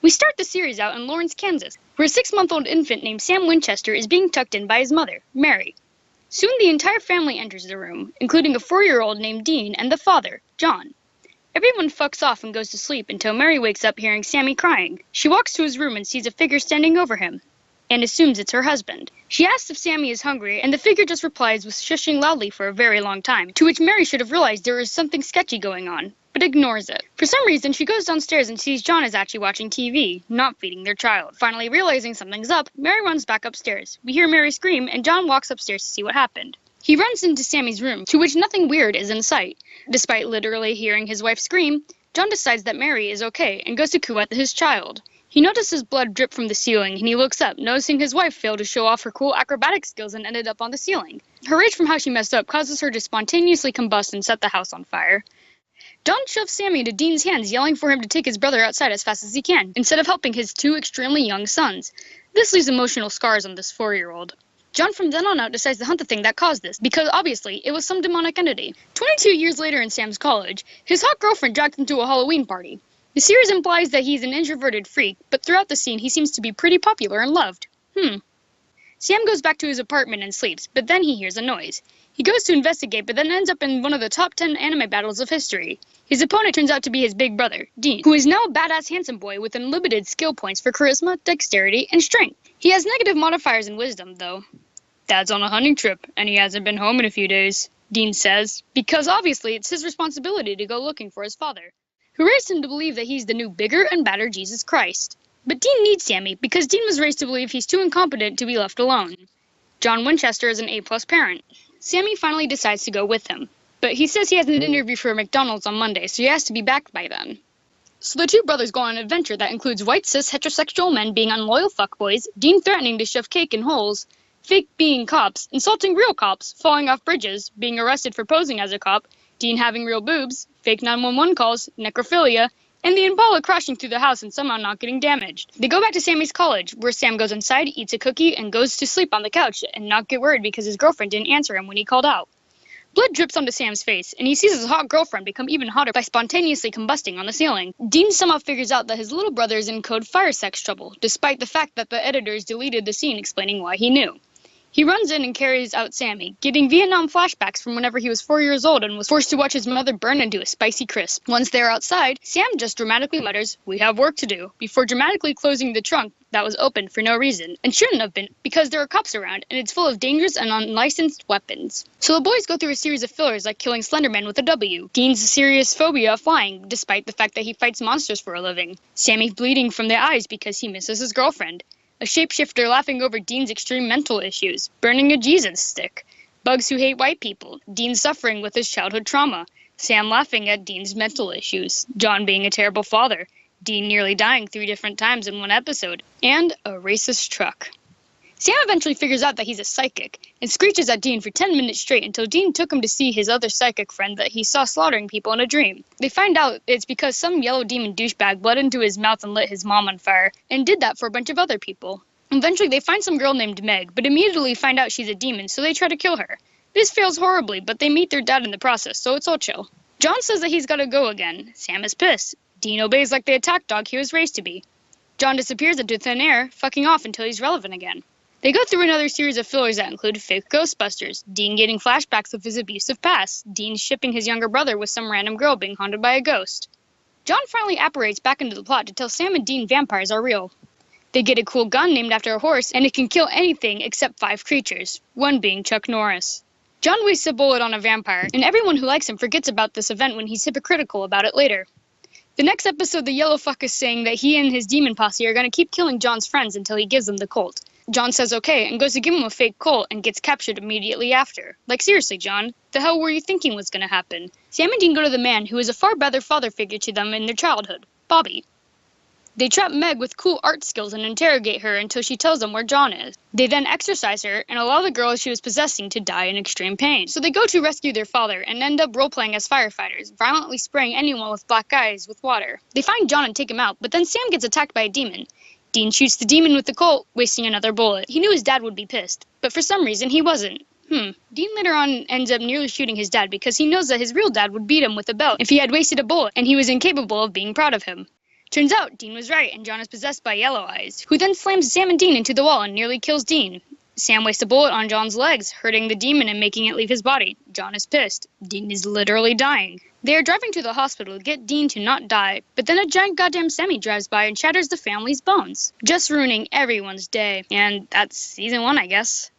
We start the series out in Lawrence, Kansas, where a 6-month-old infant named Sam Winchester is being tucked in by his mother, Mary. Soon the entire family enters the room, including a 4-year-old named Dean and the father, John. Everyone fucks off and goes to sleep until Mary wakes up hearing Sammy crying. She walks to his room and sees a figure standing over him, and assumes it's her husband. She asks if Sammy is hungry, and the figure just replies with shushing loudly for a very long time, to which Mary should have realized there was something sketchy going on, but ignores it. For some reason, she goes downstairs and sees John is actually watching TV, not feeding their child. Finally realizing something's up, Mary runs back upstairs. We hear Mary scream, and John walks upstairs to see what happened. He runs into Sammy's room, to which nothing weird is in sight. Despite literally hearing his wife scream, John decides that Mary is okay and goes to coo at his child. He notices blood drip from the ceiling, and he looks up, noticing his wife failed to show off her cool acrobatic skills and ended up on the ceiling. Her rage from how she messed up causes her to spontaneously combust and set the house on fire. John shoves Sammy into Dean's hands, yelling for him to take his brother outside as fast as he can, instead of helping his 2 extremely young sons. This leaves emotional scars on this 4-year-old. John from then on out decides to hunt the thing that caused this, because obviously it was some demonic entity. 22 years later in Sam's college, his hot girlfriend dragged him to a Halloween party. The series implies that he's an introverted freak, but throughout the scene he seems to be pretty popular and loved. Sam goes back to his apartment and sleeps, but then he hears a noise. He goes to investigate, but then ends up in one of the top 10 anime battles of history. His opponent turns out to be his big brother, Dean, who is now a badass handsome boy with unlimited skill points for charisma, dexterity, and strength. He has negative modifiers in wisdom, though. Dad's on a hunting trip, and he hasn't been home in a few days, Dean says, because obviously it's his responsibility to go looking for his father, who raised him to believe that he's the new bigger and badder Jesus Christ. But Dean needs Sammy, because Dean was raised to believe he's too incompetent to be left alone. John Winchester is an A+ parent. Sammy finally decides to go with him, but he says he has an interview for McDonald's on Monday, so he has to be back by then. So the 2 brothers go on an adventure that includes white cis heterosexual men being unloyal fuckboys, Dean threatening to shove cake in holes, fake being cops, insulting real cops, falling off bridges, being arrested for posing as a cop, Dean having real boobs, fake 911 calls, necrophilia, and the Impala crashing through the house and somehow not getting damaged. They go back to Sammy's college, where Sam goes inside, eats a cookie, and goes to sleep on the couch and not get worried because his girlfriend didn't answer him when he called out. Blood drips onto Sam's face, and he sees his hot girlfriend become even hotter by spontaneously combusting on the ceiling. Dean somehow figures out that his little brother is in code fire sex trouble, despite the fact that the editors deleted the scene explaining why he knew. He runs in and carries out Sammy, getting Vietnam flashbacks from whenever he was 4 years old and was forced to watch his mother burn into a spicy crisp. Once they're outside, Sam just dramatically mutters, "We have work to do," before dramatically closing the trunk that was open for no reason, and shouldn't have been, because there are cops around, and it's full of dangerous and unlicensed weapons. So the boys go through a series of fillers like killing Slenderman with a W, Dean's serious phobia of flying, despite the fact that he fights monsters for a living, Sammy bleeding from the eyes because he misses his girlfriend, a shapeshifter laughing over Dean's extreme mental issues, burning a Jesus stick, bugs who hate white people, Dean suffering with his childhood trauma, Sam laughing at Dean's mental issues, John being a terrible father, Dean nearly dying 3 different times in one episode, and a racist truck. Sam eventually figures out that he's a psychic, and screeches at Dean for 10 minutes straight until Dean took him to see his other psychic friend that he saw slaughtering people in a dream. They find out it's because some yellow demon douchebag bled into his mouth and lit his mom on fire, and did that for a bunch of other people. Eventually they find some girl named Meg, but immediately find out she's a demon, so they try to kill her. This fails horribly, but they meet their dad in the process, so it's all chill. John says that he's gotta go again. Sam is pissed. Dean obeys like the attack dog he was raised to be. John disappears into thin air, fucking off until he's relevant again. They go through another series of fillers that include fake Ghostbusters, Dean getting flashbacks of his abusive past, Dean shipping his younger brother with some random girl being haunted by a ghost. John finally apparates back into the plot to tell Sam and Dean vampires are real. They get a cool gun named after a horse, and it can kill anything except 5 creatures, one being Chuck Norris. John wastes a bullet on a vampire, and everyone who likes him forgets about this event when he's hypocritical about it later. The next episode, the yellow fuck is saying that he and his demon posse are going to keep killing John's friends until he gives them the Colt. John says okay and goes to give him a fake Colt and gets captured immediately after. Like, seriously, John, the hell were you thinking was going to happen? Sam and Dean go to the man who is a far better father figure to them in their childhood, Bobby. They trap Meg with cool art skills and interrogate her until she tells them where John is. They then exorcise her and allow the girl she was possessing to die in extreme pain. So they go to rescue their father and end up role-playing as firefighters, violently spraying anyone with black eyes with water. They find John and take him out, but then Sam gets attacked by a demon. Dean shoots the demon with the Colt, wasting another bullet. He knew his dad would be pissed, but for some reason he wasn't. Dean later on ends up nearly shooting his dad because he knows that his real dad would beat him with a belt if he had wasted a bullet, and he was incapable of being proud of him. Turns out Dean was right, and John is possessed by Yellow Eyes, who then slams Sam and Dean into the wall and nearly kills Dean. Sam wastes a bullet on John's legs, hurting the demon and making it leave his body. John is pissed. Dean is literally dying. They are driving to the hospital to get Dean to not die, but then a giant goddamn semi drives by and shatters the family's bones, just ruining everyone's day. And that's season 1, I guess.